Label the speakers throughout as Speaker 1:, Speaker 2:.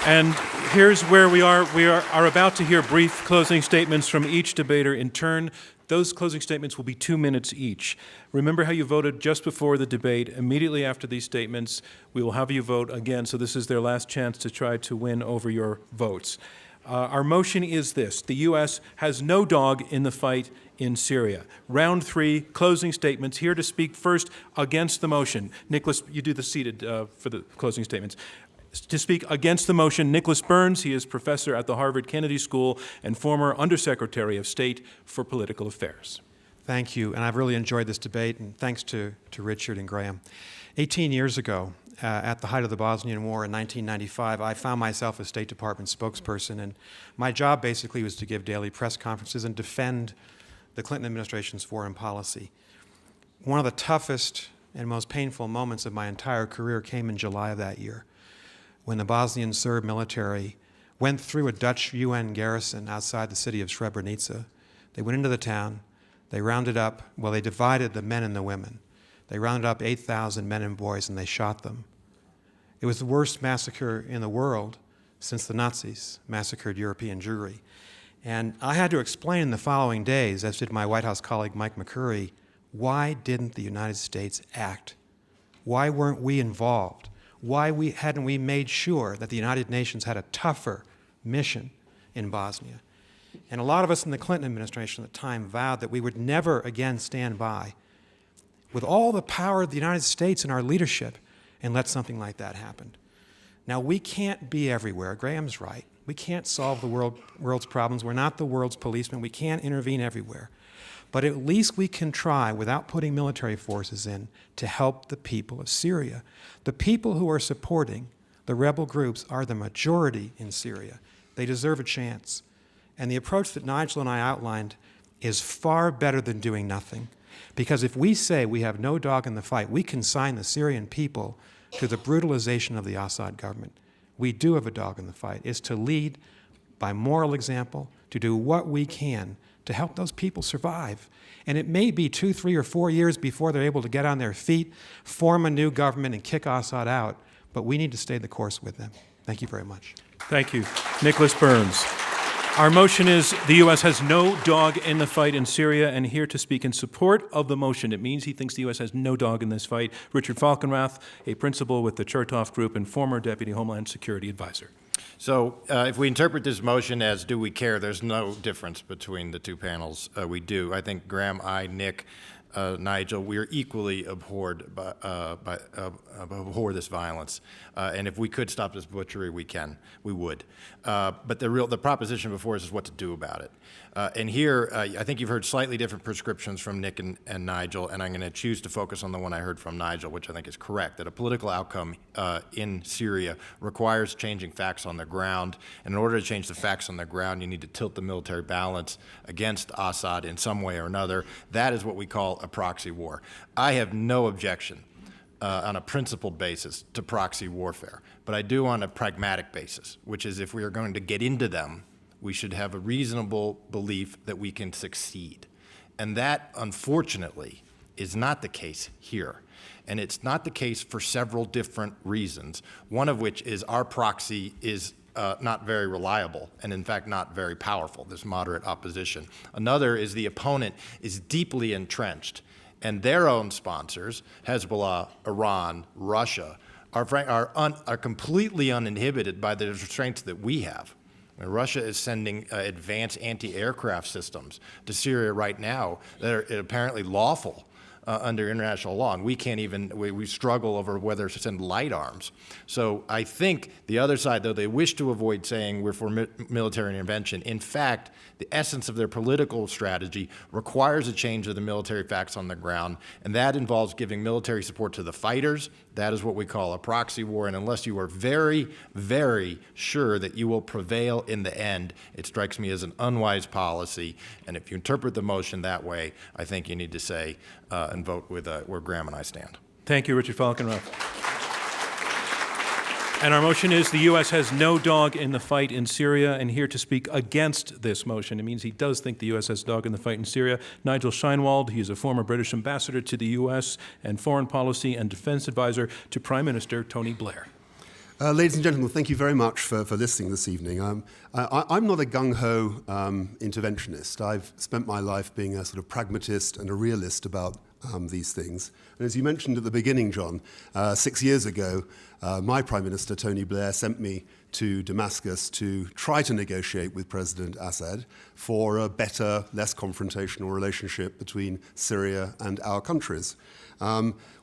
Speaker 1: And here's where we are. We are about to hear brief closing statements from each debater in turn. Those closing statements will be 2 minutes each. Remember how you voted just before the debate. Immediately after these statements, we will have you vote again, so this is their last chance to try to win over your votes. Our motion is this: the U.S. has no dog in the fight in Syria. Round 3, closing statements. Here to speak first against the motion. Nicholas, you do the seated for the closing statements. To speak against the motion, Nicholas Burns. He is professor at the Harvard Kennedy School and former Undersecretary of State for Political Affairs.
Speaker 2: Thank you, and I've really enjoyed this debate, and thanks to Richard and Graham. 18 years ago, at the height of the Bosnian War in 1995, I found myself a State Department spokesperson, and my job basically was to give daily press conferences and defend the Clinton administration's foreign policy. One of the toughest and most painful moments of my entire career came in July of that year, when the Bosnian Serb military went through a Dutch UN garrison outside the city of Srebrenica. They went into the town, they rounded up, well, they divided the men and the women. They rounded up 8,000 men and boys and they shot them. It was the worst massacre in the world since the Nazis massacred European Jewry. And I had to explain in the following days, as did my White House colleague Mike McCurry, why didn't the United States act? Why weren't we involved? Why hadn't we made sure that the United Nations had a tougher mission in Bosnia? And a lot of us in the Clinton administration at the time vowed that we would never again stand by with all the power of the United States and our leadership and let something like that happen. Now, we can't be everywhere. Graham's right. We can't solve the world's problems. We're not the world's policemen. We can't intervene everywhere. But at least we can try, without putting military forces in, to help the people of Syria. The people who are supporting the rebel groups are the majority in Syria. They deserve a chance. And the approach that Nigel and I outlined is far better than doing nothing. Because if we say we have no dog in the fight, we consign the Syrian people to the brutalization of the Assad government. We do have a dog in the fight. It's to lead by moral example, to do what we can to help those people survive. And it may be 2, 3, or 4 years before they're able to get on their feet, form a new government, and kick Assad out, but we need to stay the course with them. Thank you very much.
Speaker 1: Thank you. Nicholas Burns. Our motion is the U.S. has no dog in the fight in Syria, and here to speak in support of the motion. It means he thinks the U.S. has no dog in this fight. Richard Falkenrath, a principal with the Chertoff Group and former Deputy Homeland Security Advisor.
Speaker 3: So if we interpret this motion as do we care, there's no difference between the two panels. We do. I think Graham, Nick, Nigel, we are equally abhor this violence. And if we could stop this butchery, we would. But the proposition before us is what to do about it. And here, I think you've heard slightly different prescriptions from Nick and Nigel, and I'm going to choose to focus on the one I heard from Nigel, which I think is correct, that a political outcome in Syria requires changing facts on the ground. And in order to change the facts on the ground, you need to tilt the military balance against Assad in some way or another. That is what we call a proxy war. I have no objection on a principled basis to proxy warfare, but I do on a pragmatic basis, which is if we are going to get into them, we should have a reasonable belief that we can succeed. And that, unfortunately, is not the case here. And it's not the case for several different reasons, one of which is our proxy is not very reliable and, in fact, not very powerful, this moderate opposition. Another is the opponent is deeply entrenched, and their own sponsors, Hezbollah, Iran, Russia, are completely uninhibited by the restraints that we have. Russia is sending advanced anti-aircraft systems to Syria right now that are apparently lawful under international law, and we can't even, we struggle over whether to send light arms. So I think the other side, though they wish to avoid saying we're for military intervention, in fact, the essence of their political strategy requires a change of the military facts on the ground, and that involves giving military support to the fighters. That is what we call a proxy war, and unless you are very, very sure that you will prevail in the end, it strikes me as an unwise policy, and if you interpret the motion that way, I think you need to say and vote with where Graham and I stand.
Speaker 1: Thank you, Richard Falkenrath. And our motion is the U.S. has no dog in the fight in Syria, and here to speak against this motion. It means he does think the U.S. has a dog in the fight in Syria. Nigel Sheinwald, he is a former British ambassador to the U.S. and foreign policy and defense advisor to Prime Minister Tony Blair.
Speaker 4: Ladies and gentlemen, thank you very much for listening this evening. I'm not a gung-ho interventionist. I've spent my life being a sort of pragmatist and a realist about these things. And as you mentioned at the beginning, John, 6 years ago, my Prime Minister, Tony Blair, sent me to Damascus to try to negotiate with President Assad for a better, less confrontational relationship between Syria and our countries.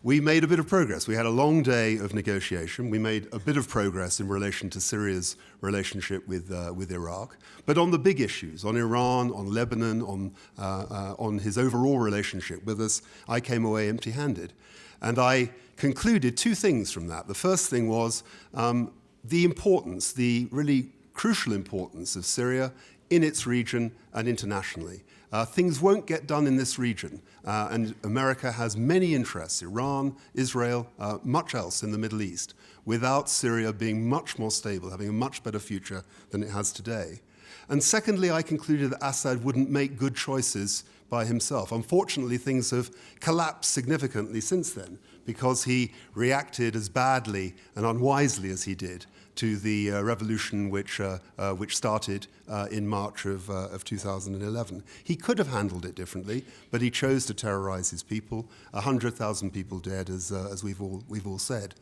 Speaker 4: We made a bit of progress. We had a long day of negotiation. We made a bit of progress in relation to Syria's relationship with Iraq. But on the big issues, on Iran, on Lebanon, on his overall relationship with us, I came away empty-handed. And I concluded two things from that. The first thing was the importance, the really crucial importance of Syria in its region and internationally. Things won't get done in this region, and America has many interests, Iran, Israel, much else in the Middle East, without Syria being much more stable, having a much better future than it has today. And secondly, I concluded that Assad wouldn't make good choices by himself. Unfortunately, things have collapsed significantly since then, because he reacted as badly and unwisely as he did to the revolution which started in March of 2011. He could have handled it differently, but he chose to terrorize his people. 100,000 people dead, as we've all said.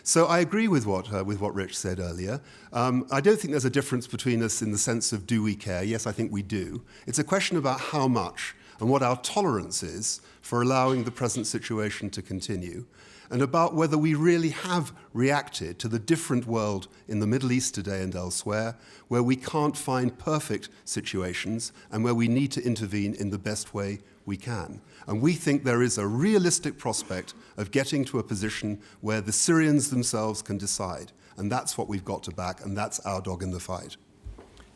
Speaker 4: So I agree with what Rich said earlier. I don't think there's a difference between us in the sense of do we care? Yes, I think we do. It's a question about how much and what our tolerance is for allowing the present situation to continue, and about whether we really have reacted to the different world in the Middle East today and elsewhere, where we can't find perfect situations and where we need to intervene in the best way we can. And we think there is a realistic prospect of getting to a position where the Syrians themselves can decide. And that's what we've got to back, and that's our dog in the fight.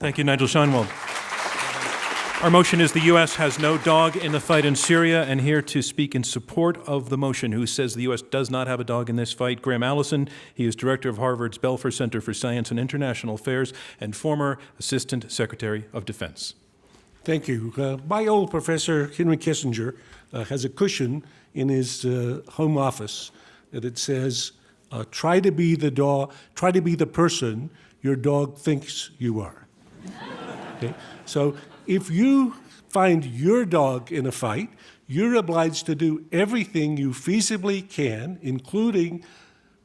Speaker 1: Thank you, Nigel Scheinwald. Our motion is the U.S. has no dog in the fight in Syria, and here to speak in support of the motion, who says the U.S. does not have a dog in this fight, Graham Allison. He is director of Harvard's Belfer Center for Science and International Affairs and former Assistant Secretary of Defense.
Speaker 5: Thank you. My old professor, Henry Kissinger, has a cushion in his home office that says, try to be the person your dog thinks you are. Okay? So if you find your dog in a fight, you're obliged to do everything you feasibly can, including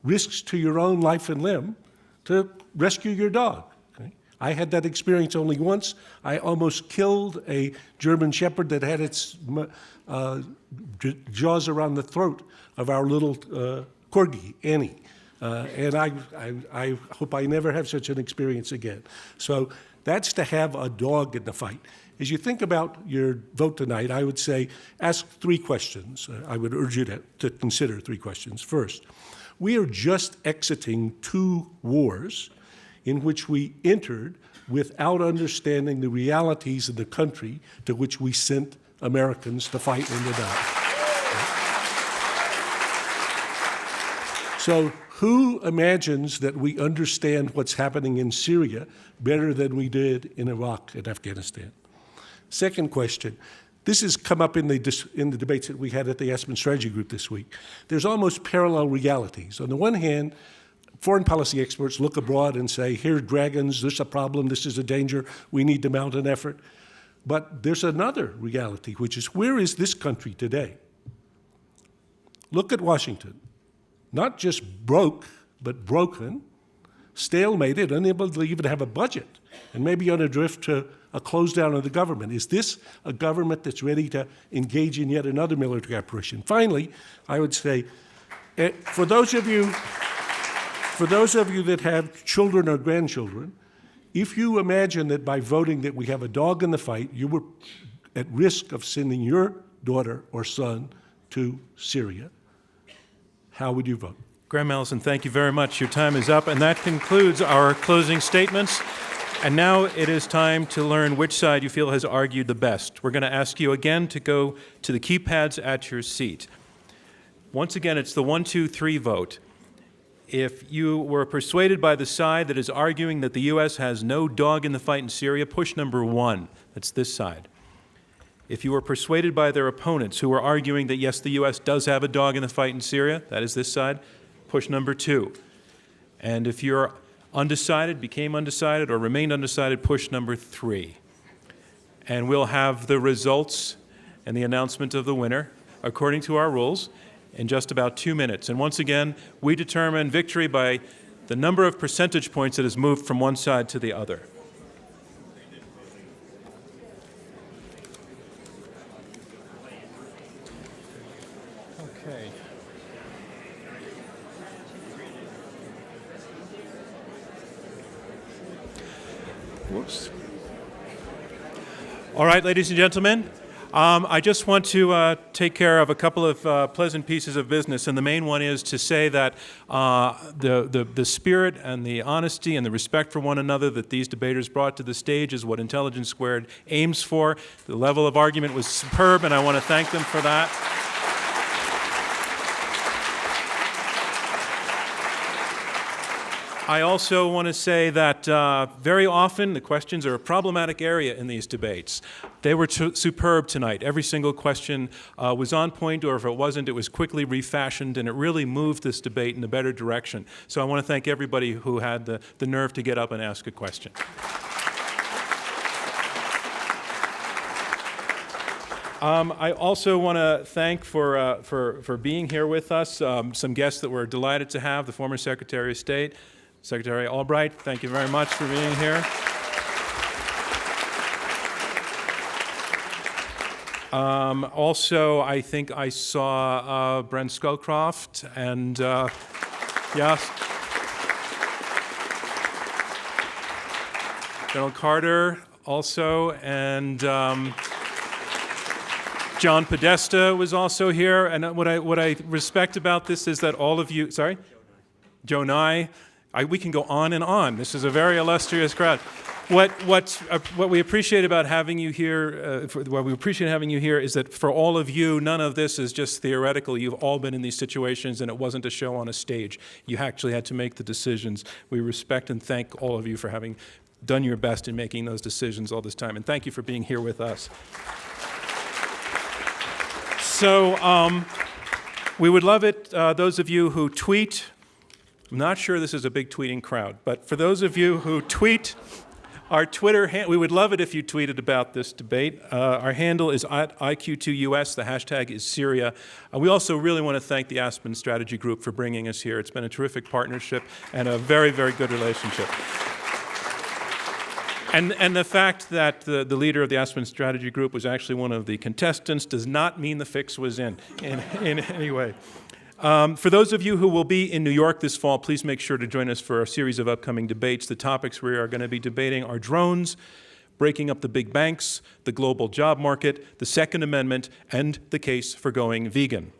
Speaker 5: risks to your own life and limb, to rescue your dog. Okay? I had that experience only once. I almost killed a German Shepherd that had its jaws around the throat of our little corgi, Annie. And I hope I never have such an experience again. So that's to have a dog in the fight. As you think about your vote tonight, I would say ask three questions. I would urge you to consider three questions. First, we are just exiting two wars in which we entered without understanding the realities of the country to which we sent Americans to fight and to die. So who imagines that we understand what's happening in Syria better than we did in Iraq and Afghanistan? Second question, this has come up in the debates that we had at the Aspen Strategy Group this week. There's almost parallel realities. On the one hand, foreign policy experts look abroad and say, here are dragons, there's a problem, this is a danger, we need to mount an effort. But there's another reality, which is, where is this country today? Look at Washington. Not just broke, but broken, stalemated, unable to even have a budget, and maybe on a drift to a close down of the government. Is this a government that's ready to engage in yet another military operation? Finally, I would say, for those of you that have children or grandchildren, if you imagine that by voting that we have a dog in the fight, you were at risk of sending your daughter or son to Syria, how would you vote?
Speaker 1: Graham Allison, thank you very much. Your time is up, and that concludes our closing statements. And now it is time to learn which side you feel has argued the best. We're going to ask you again to go to the keypads at your seat. Once again, it's the 1-2-3 vote. If you were persuaded by the side that is arguing that the U.S. has no dog in the fight in Syria, push number 1. That's this side. If you were persuaded by their opponents who are arguing that, yes, the U.S. does have a dog in the fight in Syria, that is this side, push number 2. And if you're undecided, became undecided, or remained undecided, push number 3. And we'll have the results and the announcement of the winner, according to our rules, in just about 2 minutes. And once again, we determine victory by the number of percentage points that has moved from one side to the other. Okay. Whoops. All right, ladies and gentlemen, I just want to take care of a couple of pleasant pieces of business, and the main one is to say that the spirit and the honesty and the respect for one another that these debaters brought to the stage is what Intelligence Squared aims for. The level of argument was superb, and I want to thank them for that. I also want to say that very often the questions are a problematic area in these debates. They were superb tonight. Every single question was on point, or if it wasn't, it was quickly refashioned, and it really moved this debate in a better direction. So I want to thank everybody who had the nerve to get up and ask a question. I also want to thank for being here with us some guests that we're delighted to have, the former Secretary of State, Secretary Albright, thank you very much for being here. Also, I think I saw Brent Scowcroft and, yes, General Carter also, and John Podesta was also here. And what I respect about this is that all of you, sorry? Joe Nye. We can go on and on. This is a very illustrious crowd. What we appreciate about having you here, what we appreciate having you here is that for all of you, none of this is just theoretical. You've all been in these situations, and it wasn't a show on a stage. You actually had to make the decisions. We respect and thank all of you for having done your best in making those decisions all this time, and thank you for being here with us. So we would love it, those of you who tweet. I'm not sure this is a big tweeting crowd, but for those of you who tweet, our Twitter, we would love it if you tweeted about this debate. Our handle is @IQ2US. The hashtag is Syria. We also really want to thank the Aspen Strategy Group for bringing us here. It's been a terrific partnership and a very, very good relationship. And the fact that the leader of the Aspen Strategy Group was actually one of the contestants does not mean the fix was in any way. For those of you who will be in New York this fall, please make sure to join us for a series of upcoming debates. The topics we are going to be debating are drones, breaking up the big banks, the global job market, the Second Amendment, and the case for going vegan.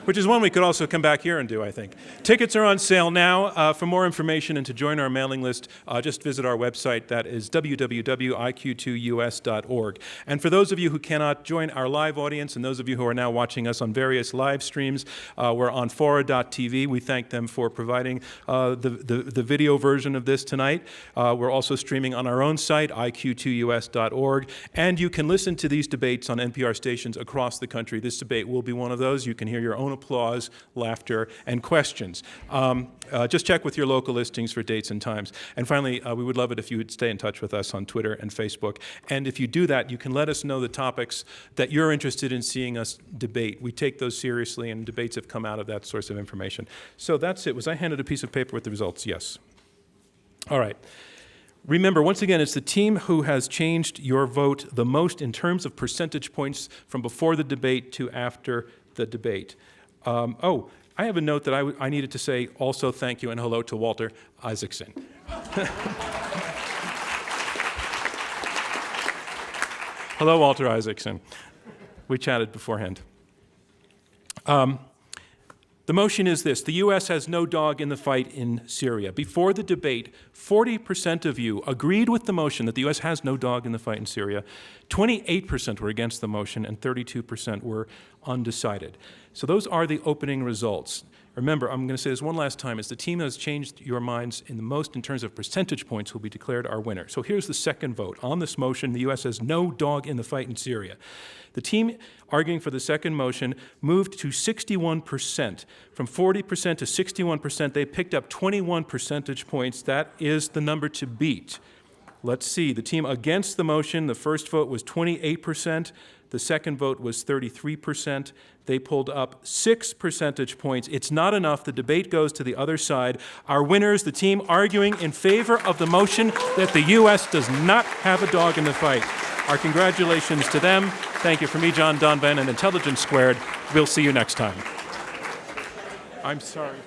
Speaker 1: Which is one we could also come back here and do, I think. Tickets are on sale now. For more information and to join our mailing list, just visit our website. That is www.iq2us.org. And for those of you who cannot join our live audience and those of you who are now watching us on various live streams, we're on Fora.tv. We thank them for providing the video version of this tonight. We're also streaming on our own site, iq2us.org. And you can listen to these debates on NPR stations across the country. This debate will be one of those. You can hear your own applause, laughter, and questions. Just check with your local listings for dates and times. And finally, we would love it if you would stay in touch with us on Twitter and Facebook. And if you do that, you can let us know the topics that you're interested in seeing us debate. We take those seriously, and debates have come out of that source of information. So that's it. Was I handed a piece of paper with the results? Yes. All right. Remember, once again, it's the team who has changed your vote the most in terms of percentage points from before the debate to after the debate. I have a note that I needed to say also thank you and hello to Walter Isaacson. Hello, Walter Isaacson. We chatted beforehand. The motion is this: the U.S. has no dog in the fight in Syria. Before the debate, 40% of you agreed with the motion that the U.S. has no dog in the fight in Syria. 28% were against the motion, and 32% were undecided. So those are the opening results. Remember, I'm going to say this one last time, is the team that has changed your minds in the most in terms of percentage points will be declared our winner. So here's the second vote. On this motion, the U.S. has no dog in the fight in Syria. The team arguing for the second motion moved to 61%. From 40% to 61%, they picked up 21 percentage points. That is the number to beat. Let's see. The team against the motion, the first vote was 28%. The second vote was 33%. They pulled up 6 percentage points. It's not enough. The debate goes to the other side. Our winners, the team arguing in favor of the motion that the U.S. does not have a dog in the fight. Our congratulations to them. Thank you from me, John Donvan, and Intelligence Squared. We'll see you next time. I'm sorry.